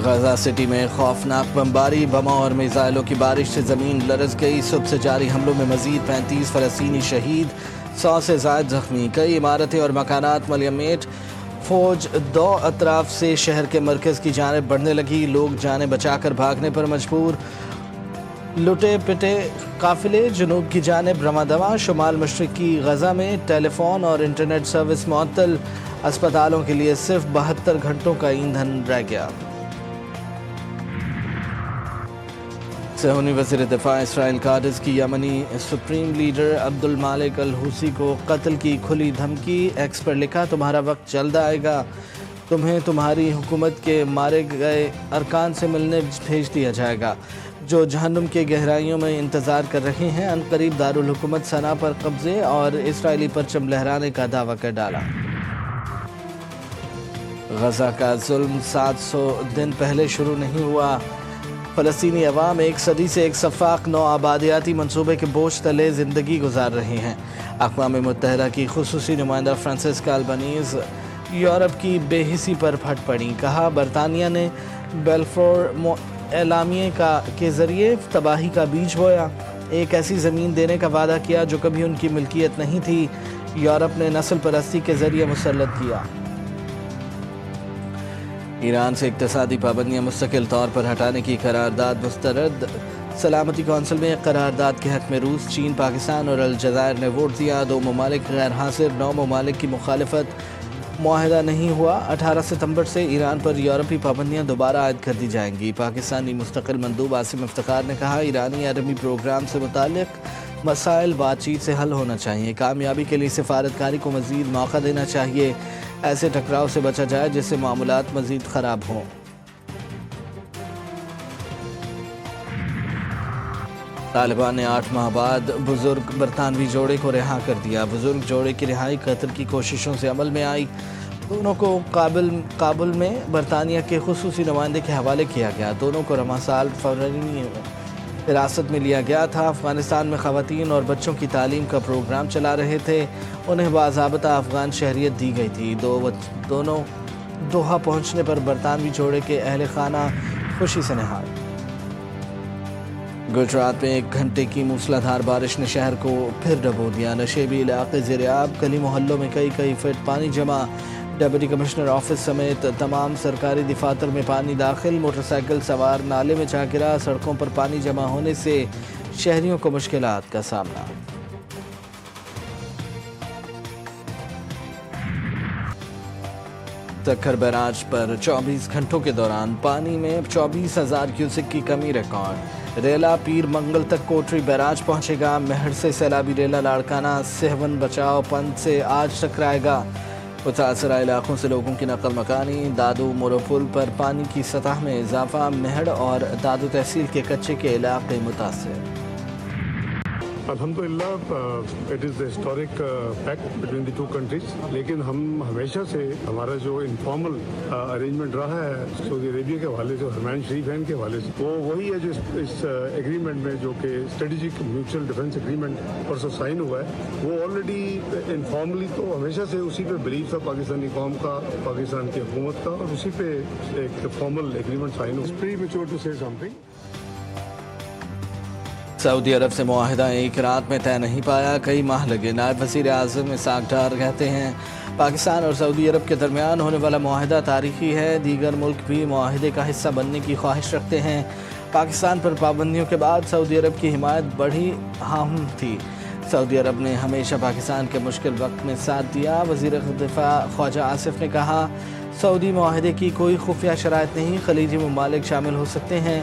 Gaza city میں خوفناک بمباری، بموں اور میزائلوں کی بارش سے زمین لرز گئی۔ صبح سے جاری حملوں میں مزید 35 فلسطینی شہید، 100 سے زائد زخمی، کئی عمارتیں اور مکانات ملامت۔ فوج دو اطراف سے شہر کے مرکز کی جانب بڑھنے لگی، لوگ جانیں بچا کر بھاگنے پر مجبور۔ لٹے پٹے قافلے جنوب کی جانب رواں دواں، شمال مشرقی غزہ میں ٹیلی فون اور انٹرنیٹ سروس معطل، اسپتالوں کے لیے صرف 72 گھنٹوں کا ایندھن رہ گیا۔ صہیونی وزیر دفاع اسرائیل قادس کی یمنی سپریم لیڈر عبد المالک الحوثی کو قتل کی کھلی دھمکی، ایکس پر لکھا تمہارا وقت جلد آئے گا، تمہیں تمہاری حکومت کے مارے گئے ارکان سے ملنے بھیج دیا جائے گا جو جہنم کے گہرائیوں میں انتظار کر رہے ہیں۔ عنقریب دارالحکومت صنعا پر قبضے اور اسرائیلی پرچم لہرانے کا دعویٰ کر ڈالا۔ غزہ کا ظلم 700 دن پہلے شروع نہیں ہوا، فلسطینی عوام ایک صدی سے ایک سفاک نو آبادیاتی منصوبے کے بوجھ تلے زندگی گزار رہے ہیں۔ اقوام متحدہ کی خصوصی نمائندہ فرانسسکا البنیز یورپ کی بے حسی پر پھٹ پڑیں، کہا برطانیہ نے بیلفور اعلامیے کے ذریعے تباہی کا بیج بویا، ایک ایسی زمین دینے کا وعدہ کیا جو کبھی ان کی ملکیت نہیں تھی، یورپ نے نسل پرستی کے ذریعے مسلط کیا۔ ایران سے اقتصادی پابندیاں مستقل طور پر ہٹانے کی قرارداد مسترد، سلامتی کونسل میں قرارداد کے حق میں روس، چین، پاکستان اور الجزائر نے ووٹ دیا، 2 ممالک غیر حاضر، 9 ممالک کی مخالفت، معاہدہ نہیں ہوا۔ 18 ستمبر سے ایران پر یورپی پابندیاں دوبارہ عائد کر دی جائیں گی۔ پاکستانی مستقل مندوب عاصم افتخار نے کہا ایرانی ایٹمی پروگرام سے متعلق مسائل بات چیت سے حل ہونا چاہیے، کامیابی کے لیے سفارتکاری کو مزید موقع دینا چاہیے، ایسے ٹکراؤ سے بچا جائے جس سے معاملات مزید خراب ہوں۔ طالبان نے 8 ماہ بعد بزرگ برطانوی جوڑے کو رہا کر دیا، بزرگ جوڑے کی رہائی قطر کی کوششوں سے عمل میں آئی، دونوں کو کابل میں برطانیہ کے خصوصی نمائندے کے حوالے کیا گیا، دونوں کو رواں سال فروری حراست میں لیا گیا تھا۔ افغانستان میں خواتین اور بچوں کی تعلیم کا پروگرام چلا رہے تھے، انہیں باضابطہ افغان شہریت دی گئی تھی۔ دونوں دوحہ پہنچنے پر برطانوی جوڑے کے اہل خانہ خوشی سے نہال۔ گجرات میں 1 گھنٹے کی موسلادھار بارش نے شہر کو پھر ڈبو دیا، نشیبی علاقے زیرآب، گلی محلوں میں کئی فٹ پانی جمع، ڈپٹی کمشنر آفس سمیت تمام سرکاری دفاتر میں پانی داخل، موٹر سائیکل سوار نالے میں جا گرا، سڑکوں پر پانی جمع ہونے سے شہریوں کو مشکلات کا سامنا۔ سکھر بیراج پر 24 گھنٹوں کے دوران پانی میں 24,000 کیوسک کی کمی ریکارڈ، ریلا پیر منگل تک کوٹری بیراج پہنچے گا، مہر سے سیلابی ریلا لاڑکانہ سہون بچاؤ پنت سے آج ٹکرائے گا، متاثرہ علاقوں سے لوگوں کی نقل مکانی، دادو مورو پل پر پانی کی سطح میں اضافہ، مہڑ اور دادو تحصیل کے کچے کے علاقے متاثر۔ الحمدللہ it is the historic packet between the 2 countries, لیکن ہم ہمیشہ سے ہمارا جو انفارمل ارینجمنٹ رہا ہے سعودی عربیہ کے حوالے سے، حرمین شریف کے حوالے سے، وہ وہی ہے جو اس ایگریمنٹ میں جو کہ اسٹریٹجک میوچل ڈیفنس ایگریمنٹ پرسوں سائن ہوا ہے، وہ آلریڈی انفارملی تو ہمیشہ سے اسی پہ بلیف تھا پاکستانی قوم کا، پاکستان کی حکومت کا، اور اسی پہ ایک فارمل ایگریمنٹ سائن ہوا۔ پری میچور ٹو سے سمتھنگ۔ سعودی عرب سے معاہدہ ایک رات میں طے نہیں پایا، کئی ماہ لگے، نائب وزیر اعظم اسحاق ڈار کہتے ہیں پاکستان اور سعودی عرب کے درمیان ہونے والا معاہدہ تاریخی ہے، دیگر ملک بھی معاہدے کا حصہ بننے کی خواہش رکھتے ہیں، پاکستان پر پابندیوں کے بعد سعودی عرب کی حمایت بڑی اہم تھی، سعودی عرب نے ہمیشہ پاکستان کے مشکل وقت میں ساتھ دیا، وزیر دفاع خواجہ آصف نے کہا سعودی معاہدے کی کوئی خفیہ شرائط نہیں، خلیجی ممالک شامل ہو سکتے ہیں۔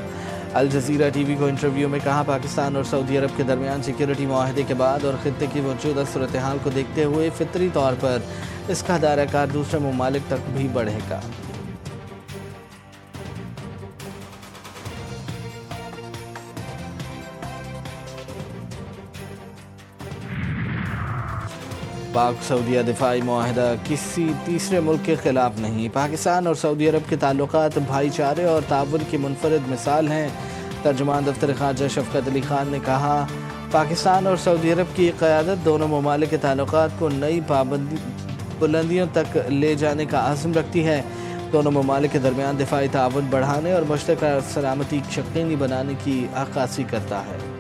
الجزیرہ ٹی وی کو انٹرویو میں کہا پاکستان اور سعودی عرب کے درمیان سیکیورٹی معاہدے کے بعد اور خطے کی موجودہ صورتحال کو دیکھتے ہوئے فطری طور پر اس کا دائرہ کار دوسرے ممالک تک بھی بڑھے گا۔ پاک سعودیہ دفاعی معاہدہ کسی تیسرے ملک کے خلاف نہیں، پاکستان اور سعودی عرب کے تعلقات بھائی چارے اور تعاون کی منفرد مثال ہیں، ترجمان دفتر خارجہ شفقت علی خان نے کہا پاکستان اور سعودی عرب کی قیادت دونوں ممالک کے تعلقات کو نئی بلندیوں تک لے جانے کا عزم رکھتی ہے، دونوں ممالک کے درمیان دفاعی تعاون بڑھانے اور مشترکہ سلامتی یقینی بنانے کی عکاسی کرتا ہے۔